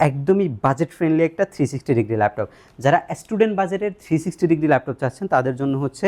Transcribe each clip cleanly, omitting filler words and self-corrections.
একদমই budget friendly একটা 360 degree laptop. যারা স্টুডেন্ট বাজেটের 360 ডিগ্রি ল্যাপটপ চাচ্ছেন তাদের জন্য হচ্ছে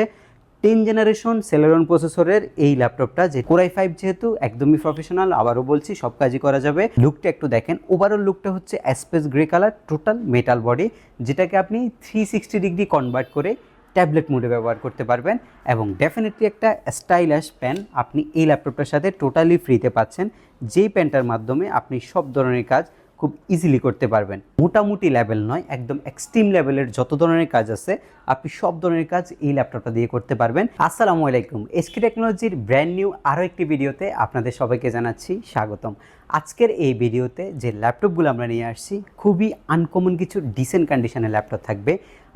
10 জেনারেশন সেলেরন প্রসেসরের এই ল্যাপটপটা, যে Core i5 যেহেতু একদমই প্রফেশনাল, আবারও বলছি সব কাজই করা যাবে। লুকটা একটু দেখেন, ওভারঅল লুকটা হচ্ছে space grey colour, total metal body, যেটাকে আপনি 360 ডিগ্রি কনভার্ট করে ট্যাবলেট মোডে ব্যবহার করতে পারবেন। এবং ডেফিনেটলি একটা স্টাইলিশ পেন আপনি এই ল্যাপটপটার সাথে টোটালি ফ্রিতে পাচ্ছেন, যেই পেনটার মাধ্যমে আপনি সব ধরনের কাজ খুব ইজিলি করতে পারবেন। মোটামুটি লেভেল নয়, একদম এক্সট্রিম লেভেলের যত ধরনের কাজ আছে আপনি সব ধরনের কাজ এই ল্যাপটপটা দিয়ে করতে পারবেন। আসসালামু আলাইকুম, এসকে টেকনোলজির ব্র্যান্ড নিউ আরও একটি ভিডিওতে আপনাদের সবাইকে জানাচ্ছি স্বাগতম। আজকের এই ভিডিওতে যে ল্যাপটপগুলো আমরা নিয়ে আসছি খুবই আনকমন কিছু ডিসেন্ট কন্ডিশনের ল্যাপটপ থাকবে।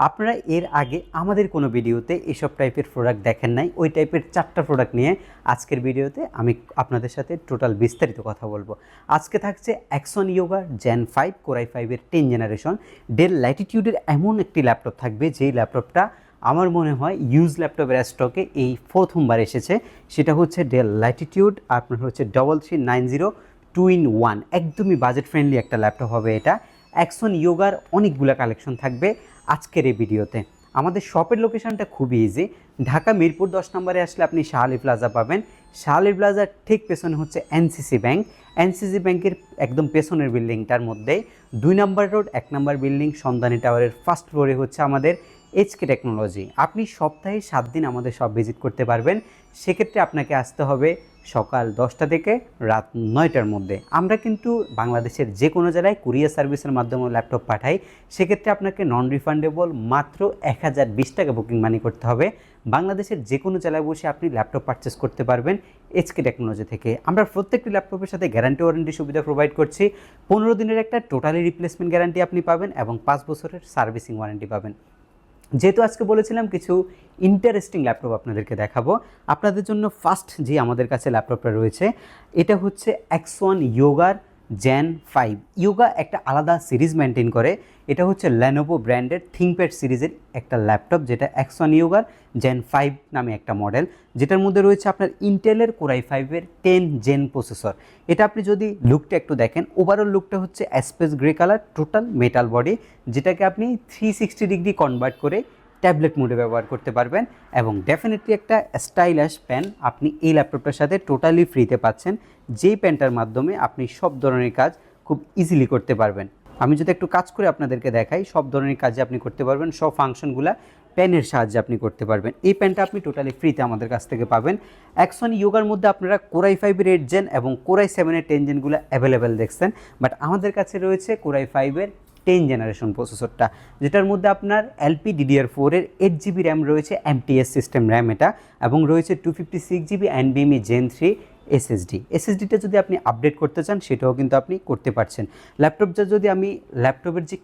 আপনারা এর আগে আমাদের কোনো ভিডিওতে এসব টাইপের প্রোডাক্ট দেখেন নাই, ওই টাইপের 4টা প্রোডাক্ট নিয়ে আজকের ভিডিওতে আমি আপনাদের সাথে টোটাল বিস্তারিত কথা বলবো। আজকে থাকছে অ্যাক্সন ইয়োগা জেন 5 Core i5-এর 10 জেনারেশন ডেল ল্যাটিটিউডের এমন একটি ল্যাপটপ থাকবে, যেই ল্যাপটপটা আমার মনে হয় ইউজ ল্যাপটপের স্টকে এই প্রথমবার এসেছে। সেটা হচ্ছে ডেল ল্যাটিটিউড, আপনার হচ্ছে 3390 2-in-1, একদমই বাজেট ফ্রেন্ডলি একটা ল্যাপটপ হবে এটা। অ্যাক্সন ইয়োগার অনেকগুলো কালেকশন থাকবে আজকের এই ভিডিওতে। আমাদের শপের লোকেশনটা খুবই ইজি, ঢাকা মিরপুর 10 নম্বরে আসলে আপনি শাহ আলী প্লাজা পাবেন। শাহ আলী প্লাজার ঠিক পেছনে হচ্ছে এনসিসি ব্যাংক, এনসিসি ব্যাংকের একদম পেছনের বিল্ডিংটার মধ্যেই 2 নম্বর রোড 1 নম্বর বিল্ডিং সন্ধানী টাওয়ারের ফার্স্ট ফ্লোরে হচ্ছে আমাদের এসকে টেকনোলজি। আপনি সপ্তাহে 7 দিন আমাদের সব ভিজিট করতে পারবেন। সেক্ষেত্রে আপনাকে আসতে হবে সকাল 10টা থেকে রাত 9টার মধ্যে। আমরা কিন্তু বাংলাদেশের যে কোনো জেলায় কুরিয়ার সার্ভিসের মাধ্যমে ল্যাপটপ পাঠাই। সেক্ষেত্রে আপনাকে নন রিফান্ডেবল মাত্র 1020 টাকা বুকিং মানি করতে হবে। বাংলাদেশের যে কোনো জেলায় বসে আপনি ল্যাপটপ পারচেস করতে পারবেন এসকে টেকনোলজি থেকে। আমরা প্রত্যেকটি ল্যাপটপের সাথে গ্যারান্টি ওয়ারেন্টি সুবিধা প্রোভাইড করছি। 15 দিনের একটা টোটালি রিপ্লেসমেন্ট গ্যারান্টি আপনি পাবেন এবং 5 বছরের সার্ভিসিং ওয়ারেন্টি পাবেন। যেহেতু আজকে বলেছিলাম কিছু ইন্টারেস্টিং ল্যাপটপ আপনাদেরকে দেখাবো, আপনাদের জন্য ফার্স্ট যে আমাদের কাছে ল্যাপটপটা রয়েছে এটা হচ্ছে অ্যাক্সন ইয়োগার জেন 5। ইয়োগা একটা আলাদা সিরিজ মেনটেন করে, এটা হচ্ছে লেনোভো ব্র্যান্ডের থিংকপ্যাড সিরিজের একটা ল্যাপটপ, যেটা অ্যাক্সন ইয়োগার জেন 5 নামে একটা মডেল, যেটার মধ্যে রয়েছে আপনার ইন্টেলের Core i5-এর 10 জেন প্রসেসর। এটা আপনি যদি লুকটা একটু দেখেন, ওভারঅল লুকটা হচ্ছে space grey colour, total metal body, যেটাকে আপনি 360 ডিগ্রি কনভার্ট করে ট্যাবলেট মোডে ব্যবহার করতে পারবেন। এবং ডেফিনেটলি একটা স্টাইলিশ পেন আপনি এই ল্যাপটপটার সাথে টোটালি ফ্রিতে পাচ্ছেন, যেই পেনটার মাধ্যমে আপনি সব ধরনের কাজ খুব ইজিলি করতে পারবেন। আমি যদি একটু কাজ করে আপনাদেরকে দেখাই, সব ধরনের কাজে আপনি করতে পারবেন, সব ফাংশনগুলো পেনের সাহায্যে আপনি করতে পারবেন। এই পেনটা আপনি টোটালি ফ্রিতে আমাদের কাছ থেকে পাবেন। অ্যাক্সন ইয়োগার মধ্যে আপনারা Core i5-এর 8 জেন এবং Core i7-এর 10 জেনগুলো অ্যাভেলেবেল দেখছেন, বাট আমাদের কাছে রয়েছে Core i5-এর 10 জেনারেশন প্রসেসরটা, যেটার মধ্যে আপনার LPDDR4-এর 8GB র্যাম রয়েছে, MTS সিস্টেম র্যাম এটা, এবং রয়েছে 256GB NVMe Gen 3 এসএসডিটা যদি আপনি আপডেট করতে চান সেটাও কিন্তু আপনি করতে পারছেন। ল্যাপটপটা যদি আমি ল্যাপটপের যে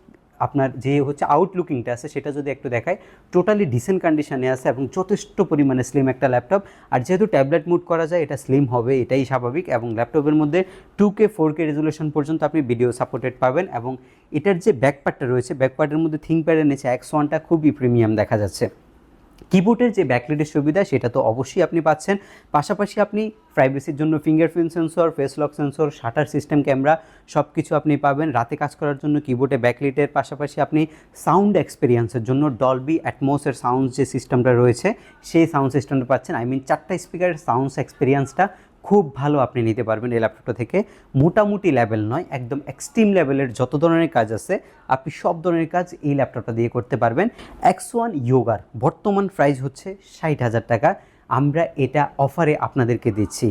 আপনার যে হচ্ছে আউটলুকিংটা আছে সেটা যদি একটু দেখাই, টোটালি ডিসেন্ট কন্ডিশনে আছে এবং যথেষ্ট পরিমাণে স্লিম একটা ল্যাপটপ। আর যেহেতু ট্যাবলেট মুড করা যায়, এটা স্লিম হবে, এটাই স্বাভাবিক। এবং ল্যাপটপের মধ্যে 2K 4K রেজুলেশন পর্যন্ত আপনি ভিডিও সাপোর্টেড পাবেন। এবং এটার যে ব্যাকপার্টটা রয়েছে, ব্যাকপার্টের মধ্যে থিংকপ্যাডের নিচে X1টা খুবই প্রিমিয়াম দেখা যাচ্ছে। কিবোর্ডের যে ব্যাকলাইটের সুবিধা সেটা তো অবশ্যই আপনি পাচ্ছেন, পাশাপাশি আপনি প্রাইভেসির জন্য fingerprint sensor, face lock sensor, shutter system, camera সব কিছু আপনি পাবেন। রাতে কাজ করার জন্য কিবোর্ডে ব্যাকলাইটের পাশাপাশি আপনি সাউন্ড এক্সপিরিয়েন্সের জন্য ডলবি অ্যাটমসের সাউন্ড যে সিস্টেমটা রয়েছে সেই সাউন্ড সিস্টেমটা পাচ্ছেন। 4টা স্পিকারের সাউন্ড এক্সপিরিয়েন্সটা খুব ভালো আপনি নিতে পারবেন এই ল্যাপটপটা থেকে। মোটামুটি লেভেল নয়, একদম এক্সট্রিম লেভেলের যত ধরনের কাজ আছে আপনি সব ধরনের কাজ এই ল্যাপটপটা দিয়ে করতে পারবেন। অ্যাক্সন ইয়োগার বর্তমান প্রাইস হচ্ছে 60,000 টাকা, আমরা এটা অফারে আপনাদেরকে দিচ্ছি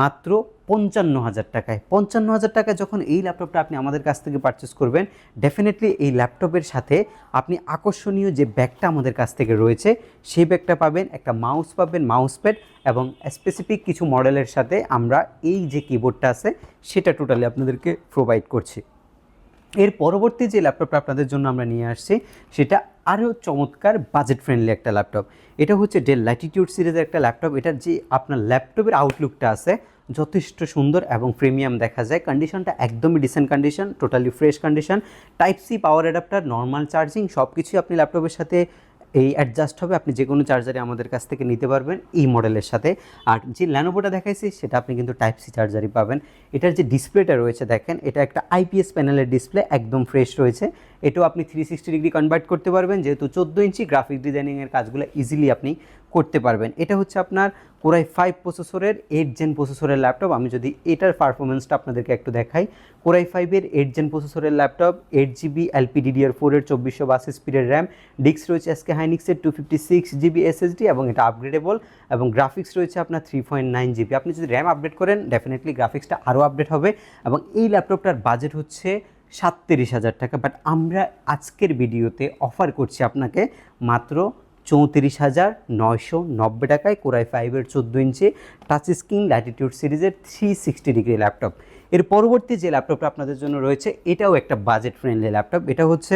মাত্র 55,000 টাকায়। 55,000 টাকায় যখন এই ল্যাপটপটা আপনি আমাদের কাছ থেকে পারচেস করবেন, ডেফিনেটলি এই ল্যাপটপের সাথে আপনি আকর্ষণীয় যে ব্যাগটা আমাদের কাছ থেকে রয়েছে সেই ব্যাগটা পাবেন, একটা মাউস পাবেন, মাউস প্যাড, এবং স্পেসিফিক কিছু মডেলের সাথে আমরা এই যে কিবোর্ডটা আছে সেটা টোটালি আপনাদেরকে প্রোভাইড করছি। এর পরবর্তী যে ল্যাপটপটা আপনাদের জন্য আমরা নিয়ে আসছি সেটা আরও চমৎকার বাজেট ফ্রেন্ডলি একটা ল্যাপটপ। এটা হচ্ছে ডেল ল্যাটিটিউড সিরিজের একটা ল্যাপটপ। এটার যে আপনার ল্যাপটপের আউটলুকটা আছে যথেষ্ট সুন্দর এবং প্রিমিয়াম দেখা যায়। কন্ডিশনটা একদমই decent condition, totally fresh condition. Type C power adapter, normal charging সব কিছুই আপনি ল্যাপটপের সাথে এই অ্যাডজাস্ট হবে, আপনি যে কোনো চার্জারে আমাদের কাছ থেকে নিতে পারবেন এই মডেলের সাথে। আর যে ল্যানোভোটা দেখাইছি সেটা আপনি কিন্তু টাইপ সি চার্জারই পাবেন। এটার যে ডিসপ্লেটা রয়েছে দেখেন, এটা একটা আইপিএস প্যানেলের ডিসপ্লে, একদম ফ্রেশ রয়েছে। এটাও আপনি 360 ডিগ্রি কনভার্ট করতে পারবেন, যেহেতু 14 ইঞ্চি গ্রাফিক ডিজাইনিংয়ের কাজগুলো ইজিলি আপনি করতে পারবেন। এটা হচ্ছে আপনার কোরাই 5 প্রসেসরের 8 জেন প্রসেসরের ল্যাপটপ। আমি যদি এটার পারফরমেন্সটা আপনাদেরকে একটু দেখাই, কোরাই 5-এর 8 জেন প্রসেসরের ল্যাপটপ, 8GB LPDDR4-এর 2422 স্পিডের র্যাম, ডিস্ক রয়েছে এসকে হাইনিক্সের 256GB SSD এবং এটা আপগ্রেডেবল, এবং গ্রাফিক্স রয়েছে আপনার 3.9GB। আপনি যদি র্যাম আপডেট করেন ডেফিনেটলি গ্রাফিক্সটা আরও আপডেট হবে। এবং এই ল্যাপটপটার বাজেট হচ্ছে 37,000 টাকা, বাট আমরা আজকের ভিডিওতে অফার করছি আপনাকে মাত্র 34,990 টাকায় কোরাই 5-এর 14 ইঞ্চি টাচ স্ক্রিন ল্যাটিটিউড সিরিজের 360 ডিগ্রি ল্যাপটপ। এর পরবর্তী যে ল্যাপটপটা আপনাদের জন্য রয়েছে এটাও একটা বাজেট ফ্রেন্ডলি ল্যাপটপ। এটা হচ্ছে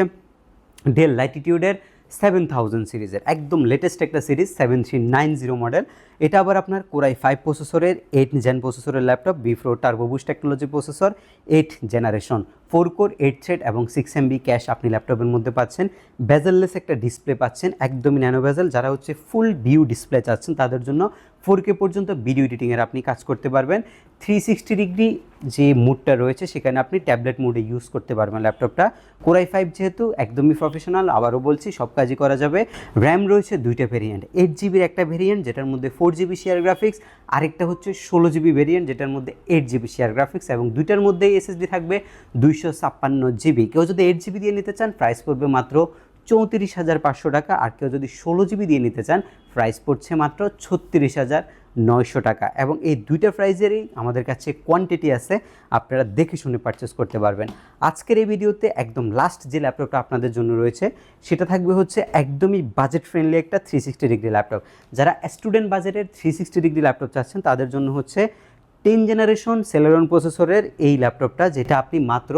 ডেল ল্যাটিটিউডের 7000 সিরিজের একদম লেটেস্ট একটা সিরিজ, 7390 মডেল। এটা আবার আপনার কোরাই 5 প্রসেসরের 8 জেন প্রসেসরের ল্যাপটপ, বি4 turbo boost technology processor, 8 generation, 4 core 8 thread এবং 6 MB ক্যাশ আপনি ল্যাপটপের মধ্যে পাচ্ছেন। বেজেললেস একটা ডিসপ্লে পাচ্ছেন, একদমই ন্যানো বেজেল। যারা হচ্ছে ফুল ভিউ ডিসপ্লে চাচ্ছেন তাদের জন্য 4K পর্যন্ত ভিডিও এডিটিংয়ের আপনি কাজ করতে পারবেন। 360 ডিগ্রি যে মুডটা রয়েছে সেখানে আপনি ট্যাবলেট মুডে ইউজ করতে পারবেন ল্যাপটপটা। কোরাই 5 যেহেতু একদমই প্রফেশনাল, আবারও বলছি সব কাজই করা যাবে। র্যাম রয়েছে দুইটা ভেরিয়েন্ট, 8GB একটা ভেরিয়েন্ট যেটার মধ্যে 4GB শেয়ার গ্রাফিক্স, আরেকটা হচ্ছে 16GB ভেরিয়েন্ট যেটার মধ্যে 8GB শেয়ার গ্রাফিক্স, এবং দুইটার মধ্যেই SSD থাকবে 256GB। কেউ যদি 8GB দিয়ে নিতে চান প্রাইস পড়বে মাত্র 34,500 টাকা, আর কেউ যদি 16GB দিয়ে নিতে চান প্রাইস পড়ছে মাত্র 36,900 টাকা। এবং এই দুইটা প্রাইজেরই আমাদের কাছে কোয়ান্টিটি আছে, আপনারা দেখে শুনে পারচেস করতে পারবেন। আজকের এই ভিডিওতে একদম লাস্ট যে ল্যাপটপটা আপনাদের জন্য রয়েছে সেটা থাকবে হচ্ছে একদমই বাজেট ফ্রেন্ডলি একটা 360 ডিগ্রি ল্যাপটপ। যারা স্টুডেন্ট বাজেটের 360 ডিগ্রি ল্যাপটপ চাচ্ছেন তাদের জন্য হচ্ছে 10 জেনারেশন সেলেরন প্রসেসরের এই ল্যাপটপটা, যেটা আপনি মাত্র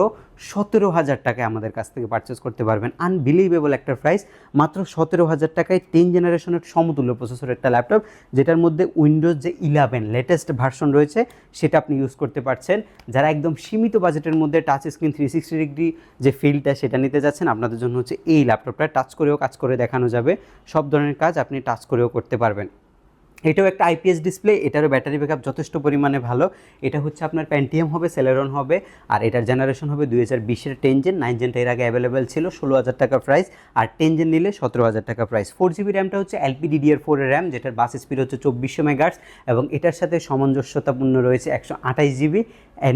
17,000 টাকায় আমাদের কাছ থেকে পারচেস করতে পারবেন। আনবিলিভেবল একটা প্রাইস, মাত্র 17,000 টাকায় 10 জেনারেশনের সমতুল্য প্রসেসরের একটা ল্যাপটপ, যেটার মধ্যে উইন্ডোজ যে 11 লেটেস্ট ভার্সন রয়েছে সেটা আপনি ইউজ করতে পারছেন। যারা একদম সীমিত বাজেটের মধ্যে টাচ স্ক্রিন 360 ডিগ্রি যে ফিলটা সেটা নিতে যাচ্ছেন, আপনাদের জন্য হচ্ছে এই ল্যাপটপটা। টাচ করেও কাজ করে দেখানো যাবে, সব ধরনের কাজ আপনি টাচ করেও করতে পারবেন। এটাও একটা আইপিএস ডিসপ্লে, এটারও ব্যাটারি ব্যাকআপ যথেষ্ট পরিমাণে ভালো। এটা হচ্ছে আপনার প্যান্টিয়াম হবে, সেলেরন হবে, আর এটার জেনারেশন হবে 2020-এর 10 জেন। 9 জেনটা এর আগে অ্যাভেলেবেল ছিল, 16,000 টাকা প্রাইস, আর 10 জেন নিলে 17,000 টাকা প্রাইস। 4GB র্যামটা হচ্ছে LPDDR4-এর র্যাম, যেটার বাস স্পিড হচ্ছে 2400 মেগাহার্টজ, এবং এটার সাথে সামঞ্জস্যতাপূর্ণ রয়েছে 128GB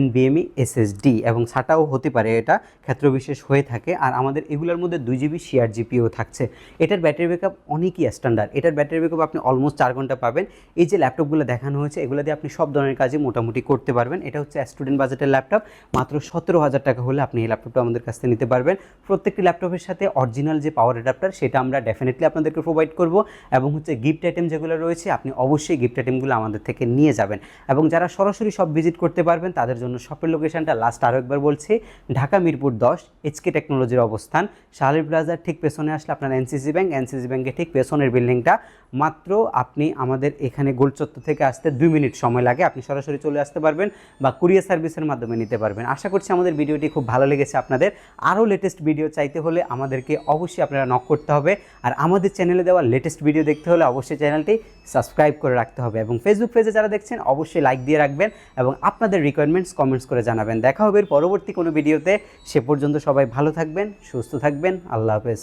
NVMe SSD, এবং সাটাও হতে পারে, এটা ক্ষেত্রবিশেষ হয়ে থাকে। আর আমাদের এগুলোর মধ্যে 2GB শেয়ার জিপিও থাকছে। এটার ব্যাটারি ব্যাকআপ অনেকই স্ট্যান্ডার্ড, এটার ব্যাটারি ব্যাকআপ আপনি অলমোস্ট 4 ঘন্টা পাবেন। এই যে ল্যাপটপগুলো দেখানো হয়েছে এগুলো দিয়ে আপনি সব ধরনের কাজই মোটামুটি করতে পারবেন। এটা হচ্ছে স্টুডেন্ট বাজেটের ল্যাপটপ, মাত্র 17,000 টাকা হলে আপনি এই ল্যাপটপটা আমাদের কাছ থেকে নিতে পারবেন। প্রত্যেকটি ল্যাপটপের সাথে অরিজিনাল যে পাওয়ার অ্যাডাপ্টার সেটা আমরা ডেফিনেটলি আপনাদেরকে প্রোভাইড করব, এবং হচ্ছে গিফট আইটেম যেগুলো রয়েছে আপনি অবশ্যই গিফট আইটেমগুলো আমাদের থেকে নিয়ে যাবেন। এবং যারা সরাসরি সব ভিজিট করতে পারবেন তাদের জন্য শপের লোকেশনটা লাস্ট আরও একবার বলছি, ঢাকা মিরপুর 10, HK টেকনোলজির অবস্থান। শাহালি প্লাজার ঠিক পেছনে আসলে আপনার এনসিসি ব্যাংকের ঠিক পেছনের বিল্ডিংটা। মাত্র আপনি আমাদের এখানে গোল চত্বর থেকে আসতে 2 মিনিট সময় লাগে, আপনি সরাসরি চলে আসতে পারবেন বা কুরিয়ার সার্ভিসের মাধ্যমে নিতে পারবেন। আশা করছি আমাদের ভিডিওটি খুব ভালো লেগেছে আপনাদের। আরও লেটেস্ট ভিডিও চাইতে হলে আমাদেরকে অবশ্যই আপনারা নক করতে হবে, আর আমাদের চ্যানেলে দেওয়া লেটেস্ট ভিডিও দেখতে হলে অবশ্যই চ্যানেলটি সাবস্ক্রাইব করে রাখতে হবে, এবং ফেসবুক পেজে যারা দেখছেন অবশ্যই লাইক দিয়ে রাখবেন এবং আপনাদের রিকোয়ারমেন্টস কমেন্টস করে জানাবেন। দেখা হবে পরবর্তী কোনো ভিডিওতে, সে পর্যন্ত সবাই ভালো থাকবেন, সুস্থ থাকবেন, আল্লাহ হাফেজ।